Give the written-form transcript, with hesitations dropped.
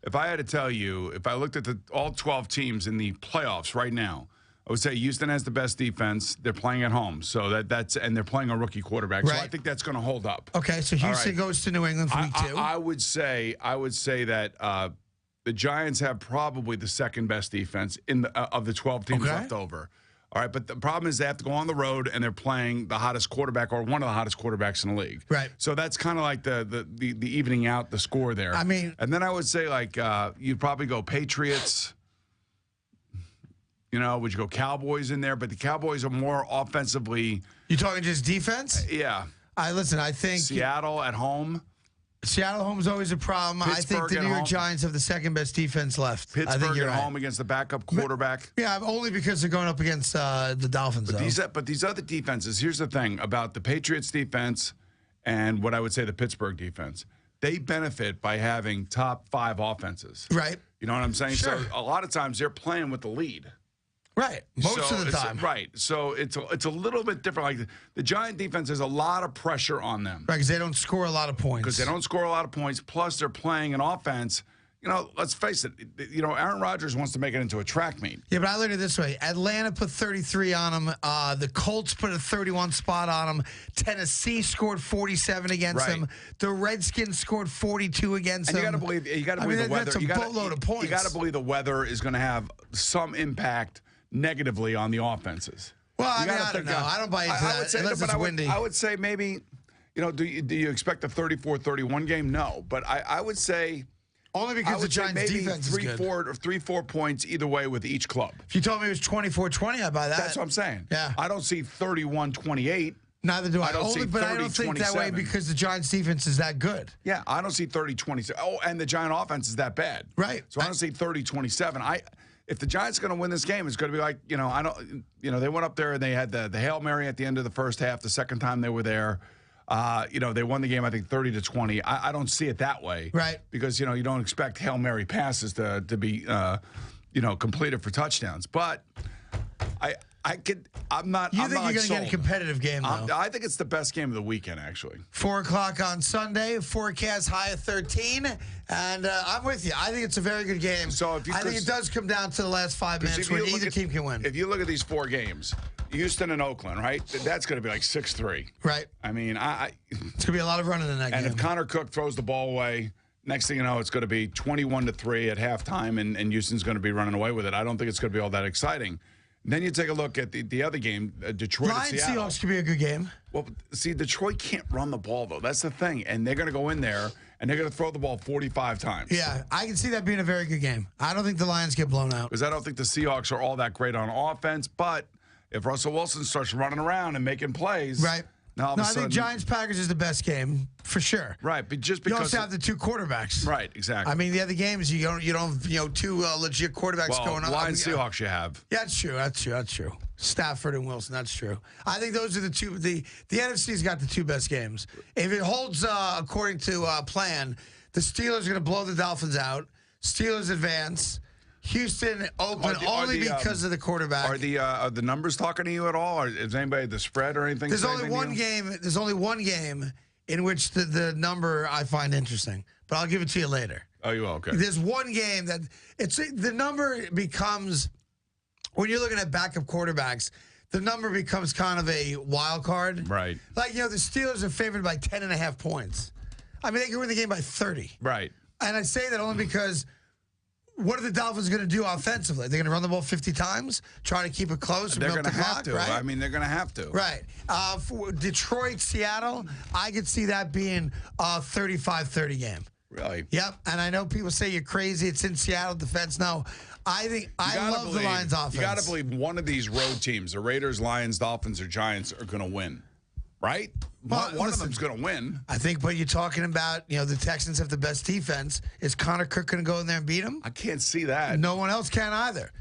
if I had to tell you, if I looked at all 12 teams in the playoffs right now, I would say Houston has the best defense. They're playing at home, so and they're playing a rookie quarterback. Right. So I think that's going to hold up. Okay, so Houston goes to New England for week 2. I would say that the Giants have probably the second best defense of the 12 teams left over. All right, but the problem is they have to go on the road and they're playing the hottest quarterback or one of the hottest quarterbacks in the league. Right. So that's kind of like the evening out the score there. I mean, and then I would say like you'd probably go Patriots. Would you go Cowboys in there? But the Cowboys are more offensively. You talking just defense? Yeah. Listen, I think Seattle at home. Seattle home is always a problem. Pittsburgh I think the New York home. Giants have the second best defense left. Pittsburgh at home against the backup quarterback. Yeah, only because they're going up against the Dolphins. But these other defenses, here's the thing about the Patriots defense and what I would say the Pittsburgh defense. They benefit by having top 5 offenses. Right. You know what I'm saying? Sure. So a lot of times they're playing with the lead. Right. Most of the time. Right. So it's a little bit different. Like the Giant defense has a lot of pressure on them. Right, because they don't score a lot of points. Plus they're playing an offense. Let's face it. Aaron Rodgers wants to make it into a track meet. Yeah, but I look at it this way. Atlanta put 33 on them. The Colts put a 31 spot on them. Tennessee scored 47 against them. The Redskins scored 42 against them. You got to believe the weather. That's a boatload of points. You got to believe the weather is going to have some impact negatively on the offenses. Well, I don't know. I don't buy into that unless it's windy. I would say maybe, do you expect a 34-31 game? No. But I would say only because the Giants' defense is good. 3-4 points either way with each club. If you told me it was 24-20, I'd buy that. That's what I'm saying. Yeah. I don't see 31-28. Neither do I. But I don't think that way because the Giants' defense is that good. Yeah, I don't see 30-27. Oh, and the Giant offense is that bad. Right. So I don't see 30-27. If the Giants are going to win this game, it's going to be like, they went up there and they had the Hail Mary at the end of the first half. The second time they were there, they won the game, I think, 30-20. I don't see it that way. Right. Because, you don't expect Hail Mary passes to be, completed for touchdowns. But I'm not. You think you're going to get a competitive game, though? I think it's the best game of the weekend, actually. 4 o'clock on Sunday. Forecast high of 13. And I'm with you. I think it's a very good game. So I think it does come down to the last 5 minutes when either team can win. If you look at these 4 games, Houston and Oakland, right? That's going to be like 6-3. Right. I mean, it's going to be a lot of running in that game. And if Connor Cook throws the ball away, next thing you know, it's going to be 21-3 at halftime, and Houston's going to be running away with it. I don't think it's going to be all that exciting. Then you take a look at the other game, Detroit and Seattle. Seahawks could be a good game. Well, see, Detroit can't run the ball, though. That's the thing. And they're going to go in there, and they're going to throw the ball 45 times. Yeah, I can see that being a very good game. I don't think the Lions get blown out. Because I don't think the Seahawks are all that great on offense. But if Russell Wilson starts running around and making plays. Right. Now, I think Giants-Packers is the best game for sure. Right, but just because you also have the 2 quarterbacks. Right, exactly. I mean, the other games you don't 2 legit quarterbacks going on. Lions Seahawks you have. Yeah, that's true. Stafford and Wilson, that's true. I think those are the 2. The NFC's got the 2 best games. If it holds according to plan, the Steelers are going to blow the Dolphins out. Steelers advance. Houston, Oakland, only because of the quarterback. Are the numbers talking to you at all? Or is anybody the spread or anything? There's only one game. There's only one game in which the number I find interesting, but I'll give it to you later. Oh, you will? Okay. There's one game that the number becomes when you're looking at backup quarterbacks. The number becomes kind of a wild card. Right. Like the Steelers are favored by 10.5 points. I mean, they can win the game by 30. Right. And I say that only because. What are the Dolphins going to do offensively? They're going to run the ball 50 times, try to keep it close. They're going to have to. Right? I mean, they're going to have to. Right. For Detroit, Seattle, I could see that being a 35-30 game. Really? Yep. And I know people say you're crazy. It's in Seattle defense. No, I love the Lions offense. You got to believe one of these road teams, the Raiders, Lions, Dolphins, or Giants, are going to win. Right? One of them's going to win. I think, but you're talking about, the Texans have the best defense. Is Connor Cook going to go in there and beat them? I can't see that. No one else can either.